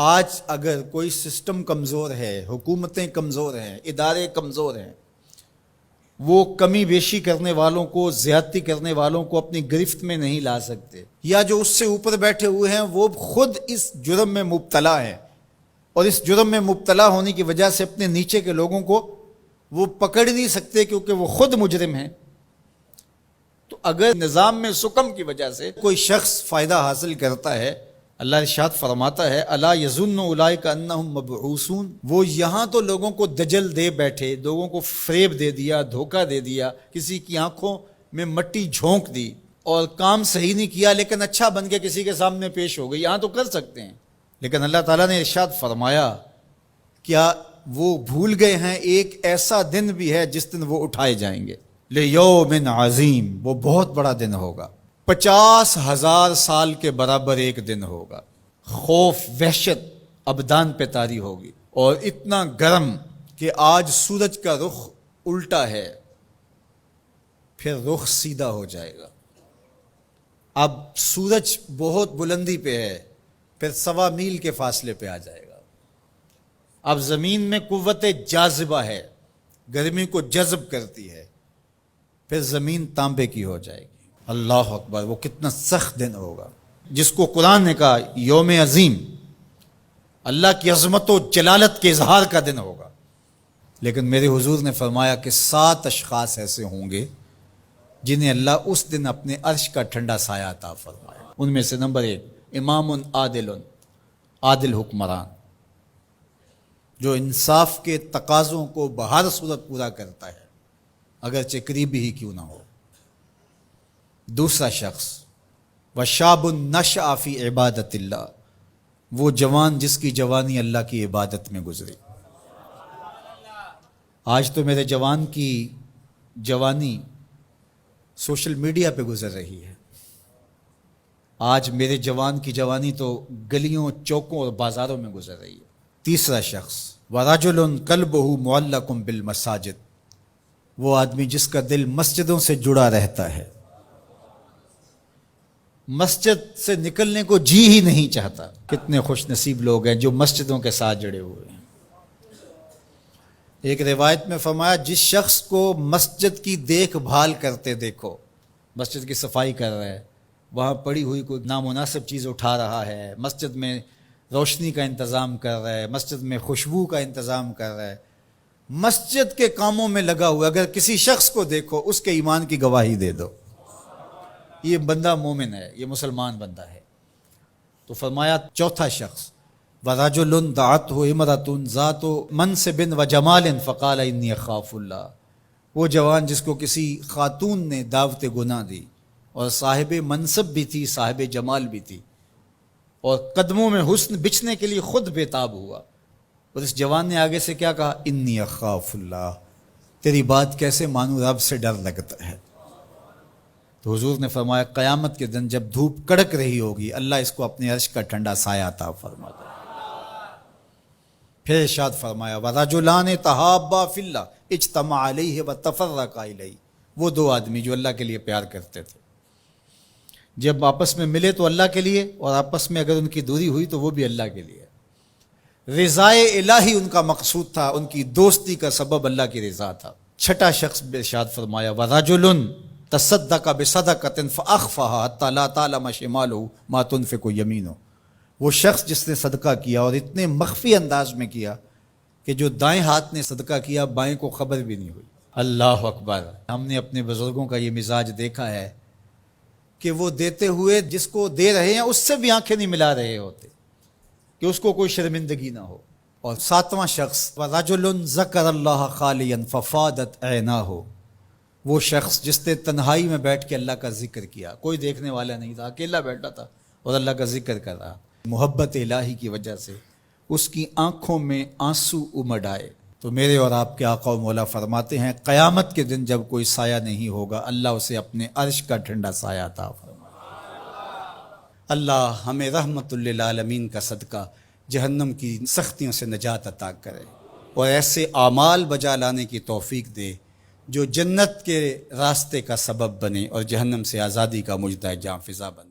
آج اگر کوئی سسٹم کمزور ہے، حکومتیں کمزور ہیں، ادارے کمزور ہیں، وہ کمی بیشی کرنے والوں کو، زیادتی کرنے والوں کو اپنی گرفت میں نہیں لا سکتے، یا جو اس سے اوپر بیٹھے ہوئے ہیں وہ خود اس جرم میں مبتلا ہیں، اور اس جرم میں مبتلا ہونے کی وجہ سے اپنے نیچے کے لوگوں کو وہ پکڑ نہیں سکتے کیونکہ وہ خود مجرم ہیں۔ تو اگر نظام میں سکم کی وجہ سے کوئی شخص فائدہ حاصل کرتا ہے، اللہ ارشاد فرماتا ہے الا یظن اولئک انہم مبعوثون، وہ یہاں تو لوگوں کو دجل دے بیٹھے، لوگوں کو فریب دے دیا، دھوکہ دے دیا، کسی کی آنکھوں میں مٹی جھونک دی اور کام صحیح نہیں کیا لیکن اچھا بن کے کسی کے سامنے پیش ہو گئی، یہاں تو کر سکتے ہیں، لیکن اللہ تعالیٰ نے ارشاد فرمایا کیا وہ بھول گئے ہیں ایک ایسا دن بھی ہے جس دن وہ اٹھائے جائیں گے، لیوم عظیم، وہ بہت بڑا دن ہوگا، 50,000 سال کے برابر ایک دن ہوگا، خوف وحشت ابدان پہ طاری ہوگی، اور اتنا گرم کہ آج سورج کا رخ الٹا ہے، پھر رخ سیدھا ہو جائے گا، اب سورج بہت بلندی پہ ہے، پھر 1.25 میل کے فاصلے پہ آ جائے گا، اب زمین میں قوت جاذبہ ہے، گرمی کو جذب کرتی ہے، پھر زمین تانبے کی ہو جائے گی، اللہ اکبر، وہ کتنا سخت دن ہوگا جس کو قرآن نے کہا یوم عظیم، اللہ کی عظمت و جلالت کے اظہار کا دن ہوگا، لیکن میرے حضور نے فرمایا کہ 7 اشخاص ایسے ہوں گے جنہیں اللہ اس دن اپنے عرش کا ٹھنڈا سایہ عطا فرمائے، ان میں سے نمبر 1 امام عادل، عادل حکمران جو انصاف کے تقاضوں کو بہر صورت پورا کرتا ہے اگرچہ قریبی ہی کیوں نہ ہو۔ دوسرا شخص وشاب نشأ فی عبادت اللہ، وہ جوان جس کی جوانی اللہ کی عبادت میں گزری۔ آج تو میرے جوان کی جوانی سوشل میڈیا پہ گزر رہی ہے، آج میرے جوان کی جوانی تو گلیوں چوکوں اور بازاروں میں گزر رہی ہے۔ تیسرا شخص ورجل قلبہ معلق بالمساجد، وہ آدمی جس کا دل مسجدوں سے جڑا رہتا ہے، مسجد سے نکلنے کو جی ہی نہیں چاہتا۔ کتنے خوش نصیب لوگ ہیں جو مسجدوں کے ساتھ جڑے ہوئے ہیں۔ ایک روایت میں فرمایا جس شخص کو مسجد کی دیکھ بھال کرتے دیکھو، مسجد کی صفائی کر رہا ہے، وہاں پڑی ہوئی کوئی نامناسب چیز اٹھا رہا ہے، مسجد میں روشنی کا انتظام کر رہا ہے، مسجد میں خوشبو کا انتظام کر رہا ہے، مسجد کے کاموں میں لگا ہوا، اگر کسی شخص کو دیکھو اس کے ایمان کی گواہی دے دو، یہ بندہ مومن ہے، یہ مسلمان بندہ ہے۔ تو فرمایا چوتھا شخص وَرَجُلٌ دَعَتْهُ امْرَأَةٌ ذَاتُ مَنْصِبٍ وَجَمَالٍ فَقَالَ إِنِّي أَخَافُ اللَّهَ، وہ جوان جس کو کسی خاتون نے دعوت گناہ دی اور صاحب منصب بھی تھی، صاحب جمال بھی تھی، اور قدموں میں حسن بچھنے کے لیے خود بےتاب ہوا، اور اس جوان نے آگے سے کیا کہا انی اخاف اللہ، تیری بات کیسے مانوں، رب سے ڈر لگتا ہے۔ تو حضور نے فرمایا قیامت کے دن جب دھوپ کڑک رہی ہوگی اللہ اس کو اپنے عرش کا ٹھنڈا سایہ عطا فرماتا ہے۔ پھر ارشاد فرمایا وَرَجُلَانِ تَحَابَّا فِي اللَّهِ اجْتَمَعَا عَلَيْهِ وَتَفَرَّقَا إِلَيْهِ، وہ 2 آدمی جو اللہ کے لیے پیار کرتے تھے، جب آپس میں ملے تو اللہ کے لیے، اور آپس میں اگر ان کی دوری ہوئی تو وہ بھی اللہ کے لیے، رضائے الہی ان کا مقصود تھا، ان کی دوستی کا سبب اللہ کی رضا تھا۔ چھٹا شخص ارشاد فرمایا وَرَجُلٌ تَصَدَّقَ بِصَدَقَةٍ فَأَخْفَاهَا حَتَّى لَا تَعْلَمَ شِمَالُهُ مَا تُنْفِقُ يَمِينُهُ، وہ شخص جس نے صدقہ کیا اور اتنے مخفی انداز میں کیا کہ جو دائیں ہاتھ نے صدقہ کیا بائیں کو خبر بھی نہیں ہوئی۔ اللہ اکبر، ہم نے اپنے بزرگوں کا یہ مزاج دیکھا ہے کہ وہ دیتے ہوئے جس کو دے رہے ہیں اس سے بھی آنکھیں نہیں ملا رہے ہوتے کہ اس کو کوئی شرمندگی نہ ہو۔ اور 7واں شخص وَرَجُلٌ ذَكَرَ اللَّهَ خَالِيًا فَفَاضَتْ عَيْنَاهُ، وہ شخص جس نے تنہائی میں بیٹھ کے اللہ کا ذکر کیا، کوئی دیکھنے والا نہیں تھا، اکیلا بیٹھا تھا اور اللہ کا ذکر کر رہا، محبت الہی کی وجہ سے اس کی آنکھوں میں آنسو امڈ آئے۔ تو میرے اور آپ کے آقا و مولا فرماتے ہیں قیامت کے دن جب کوئی سایہ نہیں ہوگا اللہ اسے اپنے عرش کا ٹھنڈا سایہ عطا فرمائے۔ اللہ ہمیں رحمت للعالمین کا صدقہ جہنم کی سختیوں سے نجات عطا کرے اور ایسے اعمال بجا لانے کی توفیق دے جو جنت کے راستے کا سبب بنے اور جہنم سے آزادی کا مجدہ جاں فضا بنے۔